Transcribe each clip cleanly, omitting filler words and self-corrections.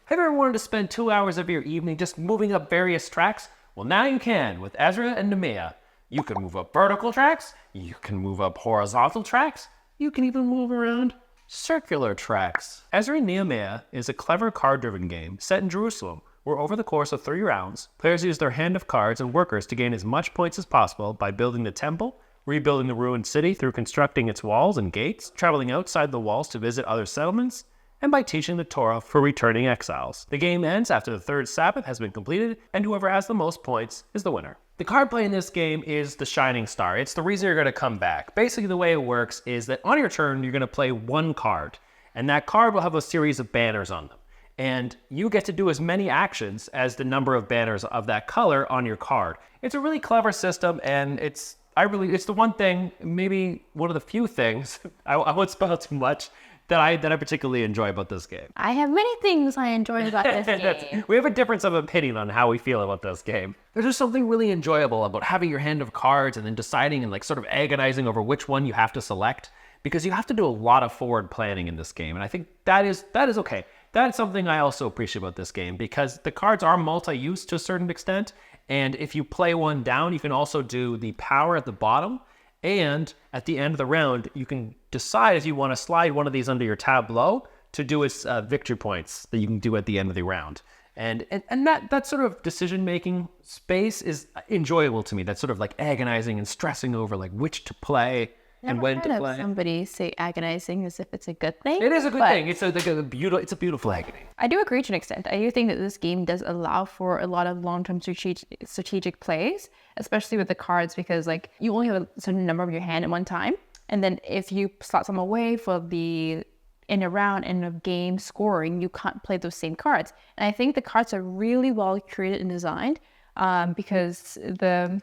Have you ever wanted to spend 2 hours of your evening just moving up various tracks? Well, now you can with Ezra and Nehemiah. You can move up vertical tracks, you can move up horizontal tracks, you can even move around circular tracks. Ezra and Nehemiah is a clever card-driven game set in Jerusalem, where over the course of 3 rounds, players use their hand of cards and workers to gain as much points as possible by building the temple, rebuilding the ruined city through constructing its walls and gates, traveling outside the walls to visit other settlements, and by teaching the Torah for returning exiles. The game ends after the third Sabbath has been completed, and whoever has the most points is the winner. The card play in this game is the shining star. It's the reason you're going to come back. Basically, the way it works is that on your turn, you're going to play one card, and that card will have a series of banners on them. And you get to do as many actions as the number of banners of that color on your card. It's a really clever system, and it's the one thing, maybe one of the few things, I won't spoil too much, that I particularly enjoy about this game. I have many things I enjoy about this game. We have a difference of opinion on how we feel about this game. There's just something really enjoyable about having your hand of cards and then deciding and like sort of agonizing over which one you have to select, because you have to do a lot of forward planning in this game. And I think that is okay. That's something I also appreciate about this game, because the cards are multi-use to a certain extent. And if you play one down, you can also do the power at the bottom. And at the end of the round, you can decide if you want to slide one of these under your tableau to do its victory points that you can do at the end of the round. And that sort of decision-making space is enjoyable to me. That's sort of like agonizing and stressing over like which to play and when to play. Somebody say agonizing as if it's a good thing. It is a good thing. It's a beautiful agony. I do agree to an extent. I do think that this game does allow for a lot of long-term strategic plays, especially with the cards, because like you only have a certain number of your hand at one time, and then if you slot some away for the in a round in a game scoring, you can't play those same cards. And I think the cards are really well created and designed, because the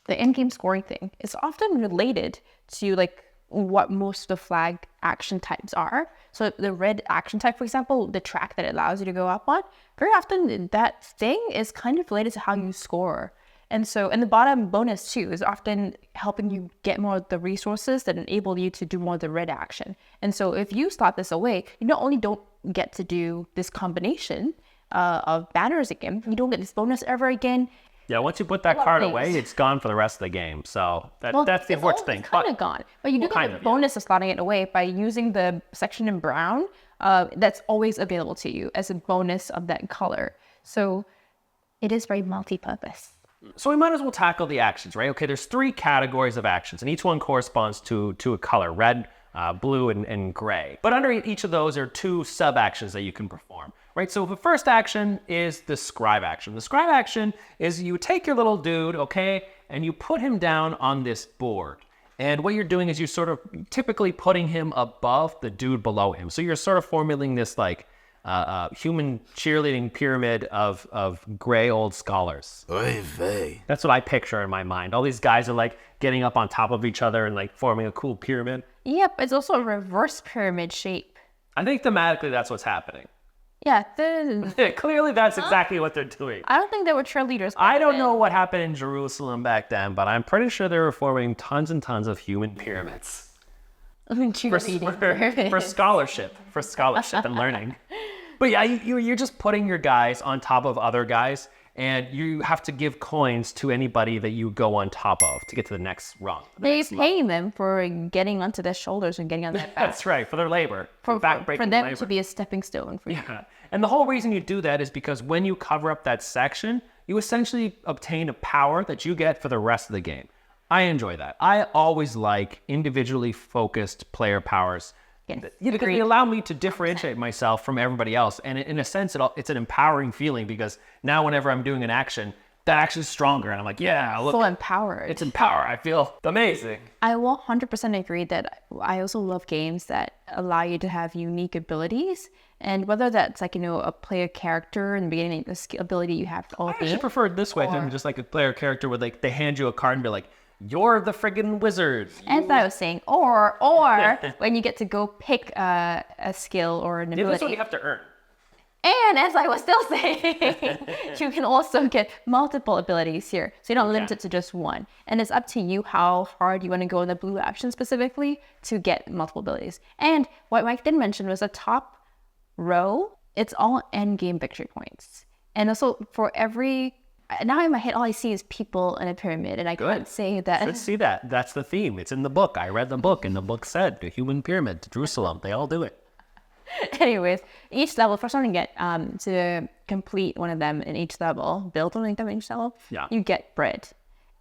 in-game scoring thing is often related to like what most of the flag action types are. So the red action type, for example, the track that it allows you to go up on, very often that thing is kind of related to how you score. And so, and the bottom bonus too is often helping you get more of the resources that enable you to do more of the red action. And so if you slot this away, you not only don't get to do this combination of banners again, you don't get this bonus ever again. Yeah, once you put that card away, it's gone for the rest of the game. So that's the unfortunate thing. It's kind of gone. But you do get the bonus of slotting it away by using the section in brown that's always available to you as a bonus of that color. So it is very multi-purpose. So we might as well tackle the actions, right? Okay, there's 3 categories of actions, and each one corresponds to a color, red, blue, and gray. But under each of those are 2 sub-actions that you can perform. Right, so the first action is the scribe action. The scribe action is you take your little dude, okay, and you put him down on this board. And what you're doing is you're sort of typically putting him above the dude below him. So you're sort of formulating this like human cheerleading pyramid of gray old scholars. Oy vey. That's what I picture in my mind. All these guys are like getting up on top of each other and like forming a cool pyramid. Yep, it's also a reverse pyramid shape. I think thematically that's what's happening. Yeah, clearly that's exactly what they're doing. I don't think there were cheerleaders. I don't know what happened in Jerusalem back then, but I'm pretty sure they were forming tons and tons of human pyramids. For scholarship and learning. But yeah, you're just putting your guys on top of other guys, and you have to give coins to anybody that you go on top of to get to the next rung. They're paying them for getting onto their shoulders and getting on their back. That's right, for their labor. For them labor. to be a stepping stone for you. Yeah, and the whole reason you do that is because when you cover up that section, you essentially obtain a power that you get for the rest of the game. I enjoy that. I always like individually focused player powers. Yes, because they allow me to differentiate myself from everybody else. And in a sense, it's an empowering feeling, because now whenever I'm doing an action, that action is stronger. And I'm like, yeah, look. So empowered. It's empowered. I feel amazing. I will 100% agree that I also love games that allow you to have unique abilities. And whether that's like, a player character in the beginning, the skill ability you have all I actually prefer it this way than just like a player character where like they hand you a card and be like, you're the friggin' wizard. As I was saying, or when you get to go pick a skill or an ability. Yeah, that's what you have to earn. And as I was still saying, you can also get multiple abilities here. So you're not limited to just one. And it's up to you how hard you want to go in the blue action specifically to get multiple abilities. And what Mike didn't mention was the top row it's all end game victory points. And also for every, now in my head, all I see is people in a pyramid, and I can't say that. Should see that. That's the theme. It's in the book. I read the book, and the book said the human pyramid to Jerusalem. They all do it. Anyways, each level, for starting to complete one of them in each level, build one of them in each level, you get bread.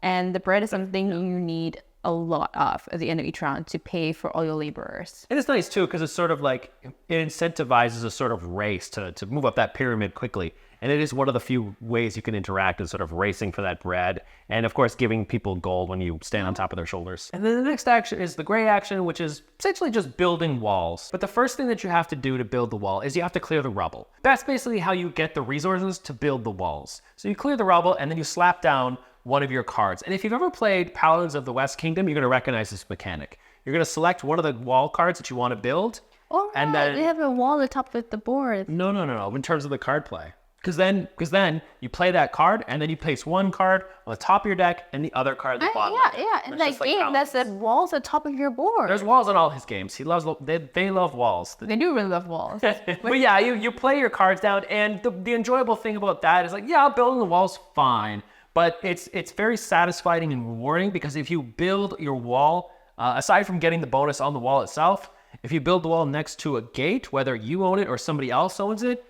And the bread is something you need a lot of at the end of each round to pay for all your laborers. And it's nice too, because it's sort of like, it incentivizes a sort of race to move up that pyramid quickly. And it is one of the few ways you can interact, is sort of racing for that bread. And of course, giving people gold when you stand on top of their shoulders. And then the next action is the gray action, which is essentially just building walls. But the first thing that you have to do to build the wall is you have to clear the rubble. That's basically how you get the resources to build the walls. So you clear the rubble, and then you slap down one of your cards. And if you've ever played Paladins of the West Kingdom, you're going to recognize this mechanic. You're going to select one of the wall cards that you want to build. Oh, and then they have a wall at the top of the board. No. In terms of the card play. Because then you play that card, and then you place one card on the top of your deck and the other card at the bottom. Yeah. In that game, that's the walls at the top of your board. There's walls in all his games. He loves. They love walls. They do really love walls. But yeah, you play your cards down, and the enjoyable thing about that is like, yeah, building the walls fine. But it's very satisfying and rewarding, because if you build your wall, aside from getting the bonus on the wall itself, if you build the wall next to a gate, whether you own it or somebody else owns it,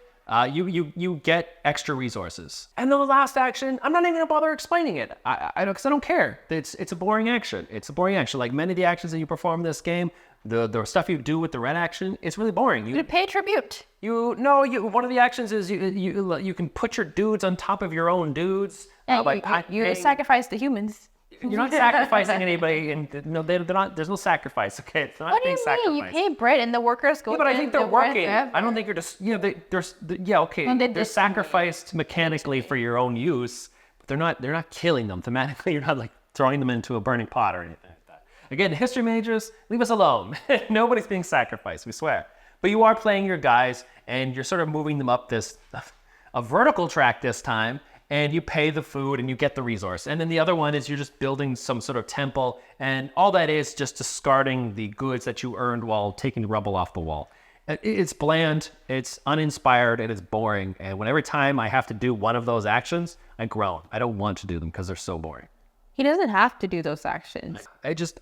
you get extra resources. And then the last action, I'm not even gonna bother explaining it. Because I don't care. It's a boring action. It's a boring action. Like many of the actions that you perform in this game, the stuff you do with the red action, it's really boring. You pay tribute. One of the actions is you can put your dudes on top of your own dudes. You sacrifice the humans. You're not sacrificing anybody, and they're not. There's no sacrifice. Okay, it's not what being do you mean? You pay bread, and the workers go. Yeah, but I think they're working. I don't think you're just. They're sacrificed mechanically for your own use, but they're not killing them thematically. You're not like throwing them into a burning pot or anything like that. Again, history majors, leave us alone. Nobody's being sacrificed. We swear. But you are playing your guys, and you're sort of moving them up a vertical track this time. And you pay the food and you get the resource. And then the other one is you're just building some sort of temple. And all that is just discarding the goods that you earned while taking the rubble off the wall. It's bland, it's uninspired, and it's boring. And every time I have to do one of those actions, I groan. I don't want to do them because they're so boring. He doesn't have to do those actions.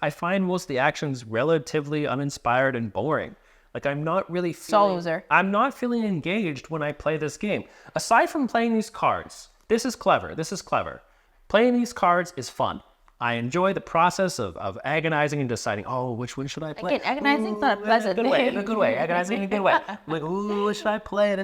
I find most of the actions relatively uninspired and boring. Like I'm not really feeling... I'm not feeling engaged when I play this game. Aside from playing these cards... This is clever. Playing these cards is fun. I enjoy the process of agonizing and deciding, which one should I play? Again, agonizing is not a pleasant thing. In a good way. Agonizing in a good way. I'm like, what should I play?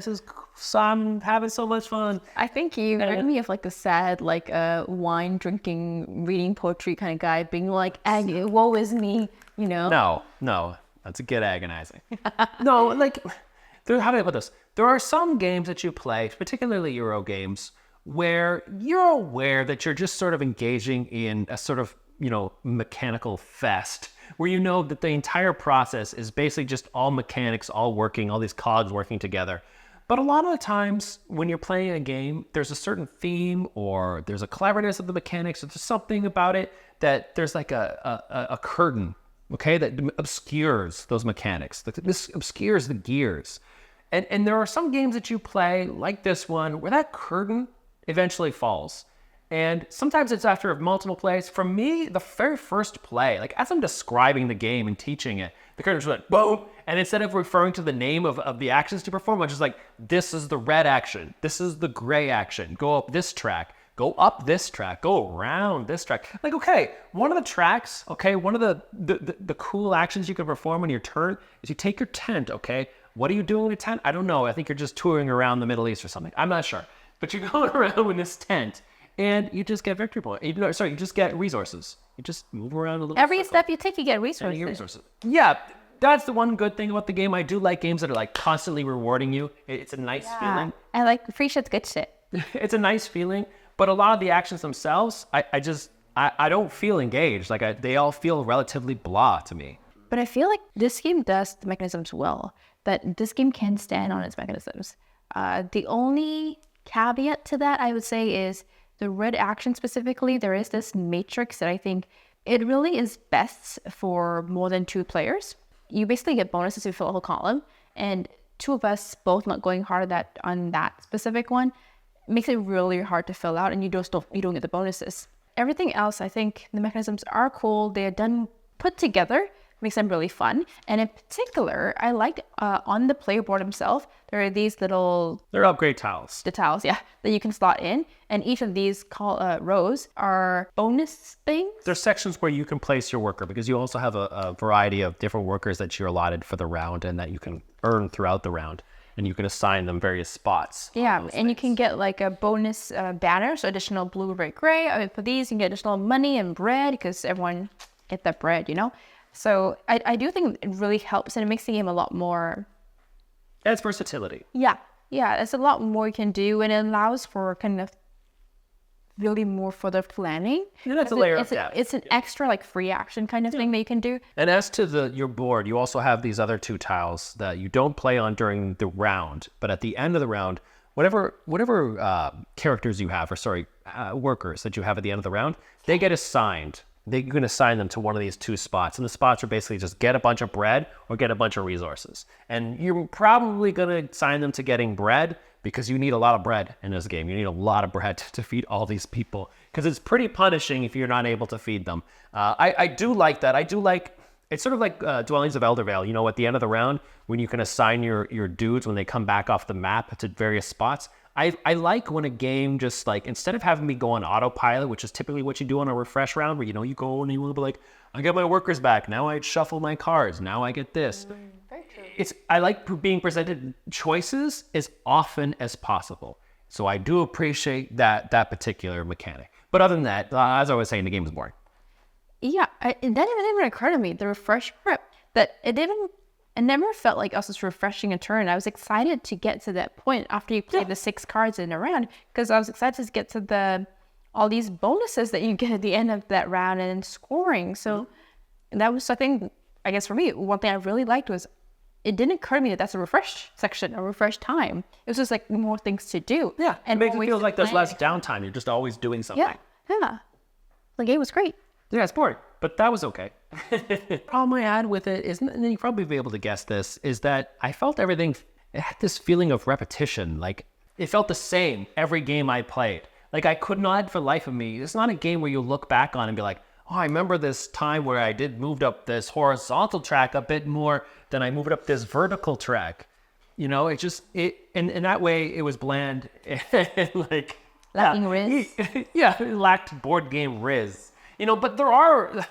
I'm having so much fun. I think you remind me of like a sad, like wine drinking, reading poetry kind of guy being like, woe is me, you know? No. That's a good agonizing. No, like, how do I put this? There are some games that you play, particularly Euro games, where you're aware that you're just sort of engaging in a sort of, mechanical fest, where you know that the entire process is basically just all mechanics, all working, all these cogs working together. But a lot of the times when you're playing a game, there's a certain theme or there's a cleverness of the mechanics, or there's something about it that there's like a curtain, okay, that obscures those mechanics. This obscures the gears. And there are some games that you play, like this one, where that curtain eventually falls. And sometimes it's after multiple plays. For me, the very first play, like as I'm describing the game and teaching it, the curtain just went boom. And instead of referring to the name of the actions to perform, I'm just like, this is the red action. This is the gray action. Go up this track. Go up this track. Go around this track. Like, okay, one of the tracks, okay, one of the cool actions you can perform on your turn is you take your tent, okay? What are you doing with a tent? I don't know. I think you're just touring around the Middle East or something. I'm not sure. But you're going around with this tent, and you just get victory points. You just get resources. You just move around a little. Every step you take, you get resources. Yeah, that's the one good thing about the game. I do like games that are like constantly rewarding you. It's a nice feeling. I like free shit's good shit. It's a nice feeling, but a lot of the actions themselves, I don't feel engaged. Like they all feel relatively blah to me. But I feel like this game does the mechanisms well. That this game can stand on its mechanisms. The only caveat to that, I would say, is the red action specifically. There is this matrix that I think it really is best for more than 2 players. You basically get bonuses if you fill a whole column, and two of us both not going hard on that specific one makes it really hard to fill out, and you don't get the bonuses. Everything else, I think the mechanisms are cool. They're done put together, makes them really fun. And in particular, I liked on the player board himself, there are these little... They're upgrade tiles. The tiles, yeah, that you can slot in. And each of these rows are bonus things. There's sections where you can place your worker, because you also have a variety of different workers that you're allotted for the round and that you can earn throughout the round. And you can assign them various spots. Yeah, and you can get like a bonus banner, so additional blue, red, gray. I mean, for these, you can get additional money and bread, because everyone get that bread, you know? So I do think it really helps, and it makes the game a lot more... It's versatility. Yeah, there's a lot more you can do, and it allows for kind of really more for the planning. Yeah, that's a layer of depth. It's an extra like free action kind of thing that you can do. And as to your board, you also have these other two tiles that you don't play on during the round, but at the end of the round, whatever characters you have, workers that you have at the end of the round, they get assigned. You can assign them to one of these two spots. And the spots are basically just get a bunch of bread or get a bunch of resources. And you're probably going to assign them to getting bread, because you need a lot of bread in this game. You need a lot of bread to feed all these people, because it's pretty punishing if you're not able to feed them. I do like that. It's sort of like Dwellings of Eldervale. You know, at the end of the round, when you can assign your dudes when they come back off the map to various spots. I like when a game just like, instead of having me go on autopilot, which is typically what you do on a refresh round, where, you know, you go and you will be like, I get my workers back. Now I shuffle my cards. Now I get this. Very true. I like being presented choices as often as possible. So I do appreciate that particular mechanic. But other than that, as I was saying, the game is boring. Yeah, that didn't even occur to me, the refresh prep, that it never felt like us was refreshing a turn. I was excited to get to that point after you played the 6 cards in a round, because I was excited to get to all these bonuses that you get at the end of that round and scoring. So that was, I think, I guess for me, one thing I really liked was it didn't occur to me that that's a refresh section, a refresh time. It was just like more things to do. Yeah, and it makes it feel like there's less downtime. You're just always doing something. Yeah. The game was great. Yeah, it's boring, but that was okay. Problem I had with it is, and you'll probably be able to guess this, is that I felt everything, it had this feeling of repetition. Like, it felt the same every game I played. Like, I could not, for the life of me, it's not a game where you look back on and be like, oh, I remember this time where I moved up this horizontal track a bit more than I moved up this vertical track. You know, in that way, it was bland. Like, lacking Riz. Yeah, it lacked board game Riz. You know, but there are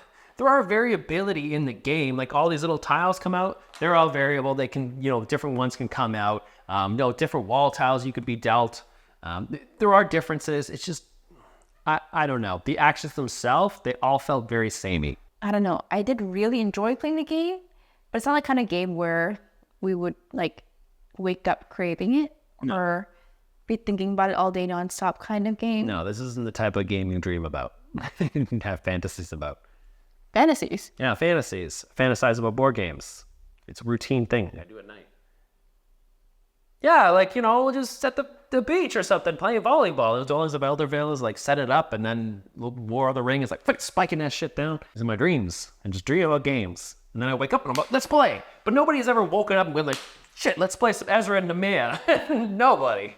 variability in the game. Like, all these little tiles come out. They're all variable. They can, you know, different ones can come out. Different wall tiles you could be dealt. There are differences. It's just, I don't know. The actions themselves, they all felt very samey. I don't know. I did really enjoy playing the game, but it's not the kind of game where we would like wake up craving it or be thinking about it all day nonstop kind of game. No, this isn't the type of game you dream about. Have fantasies about. Fantasies? Yeah, fantasies. Fantasize about board games. It's a routine thing I do at night. Yeah, like, you know, we'll just set the beach or something, playing volleyball. The Dwellings of Eldervale is like set it up, and then War of the Ring is like spiking that shit down. It's in my dreams, and just dream about games. And then I wake up and I'm like, let's play. But nobody's ever woken up and been like, shit, let's play some Ezra and Nehemiah. Nobody.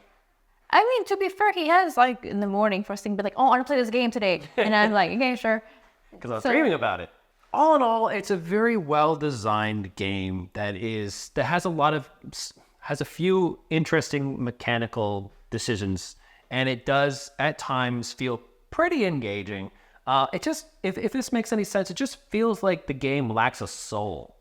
I mean, to be fair, he has like in the morning first thing be like, oh, I want to play this game today. And I'm like, okay, sure. Because I was dreaming about it. All in all, it's a very well-designed game that has a few interesting mechanical decisions, and it does at times feel pretty engaging. It just, if this makes any sense, it just feels like the game lacks a soul.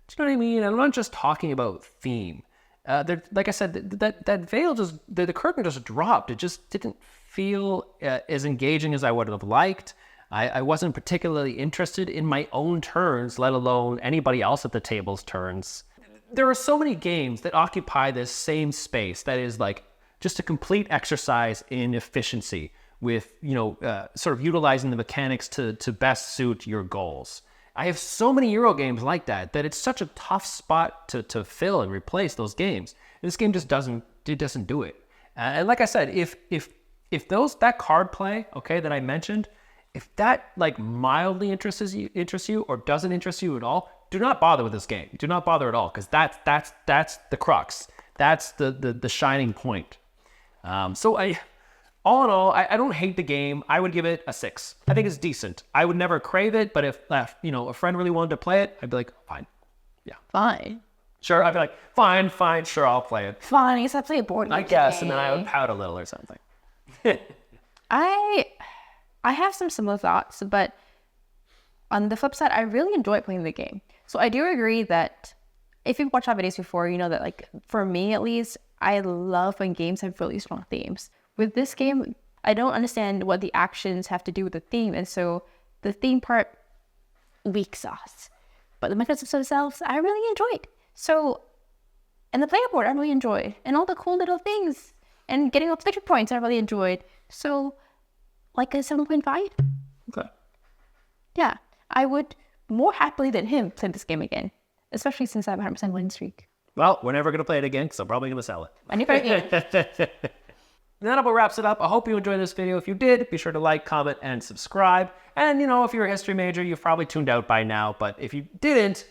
Do you know what I mean? I'm not just talking about theme. Like I said, that veil just, the curtain just dropped. It just didn't feel as engaging as I would have liked. I wasn't particularly interested in my own turns, let alone anybody else at the table's turns. There are so many games that occupy this same space that is like just a complete exercise in efficiency with, sort of utilizing the mechanics to best suit your goals. I have so many Euro games like that it's such a tough spot to fill and replace those games. This game just doesn't do it. And like I said, if that card play, okay, that I mentioned, if that like mildly interests you or doesn't interest you at all, do not bother with this game. Do not bother at all, because that's the crux. That's the shining point. So all in all, I don't hate the game. I would give it a 6. I think it's decent. I would never crave it, but if a friend really wanted to play it, I'd be like, fine. Yeah. Fine. Sure, I'd be like, fine, sure, I'll play it. Fine, I guess I play a board game I guess, today. and then I would pout a little or something. I have some similar thoughts, but on the flip side, I really enjoy playing the game. So I do agree that if you've watched our videos before, you know that, like, for me at least, I love when games have really strong themes. With this game, I don't understand what the actions have to do with the theme, and so the theme part, weak sauce. But the mechanisms themselves, I really enjoyed. So, and the player board, I really enjoyed. And all the cool little things. And getting all the victory points, I really enjoyed. So, like a 7.5? Okay. Yeah, I would more happily than him play this game again. Especially since I have a 100% win streak. Well, we're never going to play it again because I'm probably going to sell it. My new favorite game. That about wraps it up. I hope you enjoyed this video. If you did, be sure to like, comment, and subscribe. And, if you're a history major, you've probably tuned out by now. But if you didn't,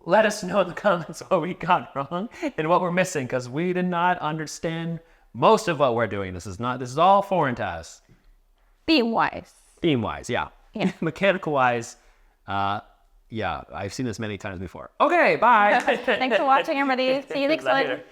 let us know in the comments what we got wrong and what we're missing, because we did not understand most of what we're doing. This is all foreign to us. Theme-wise. Theme-wise, yeah. Yeah. Mechanical-wise, yeah, I've seen this many times before. Okay, bye. Thanks for watching, everybody. See you next time. Later.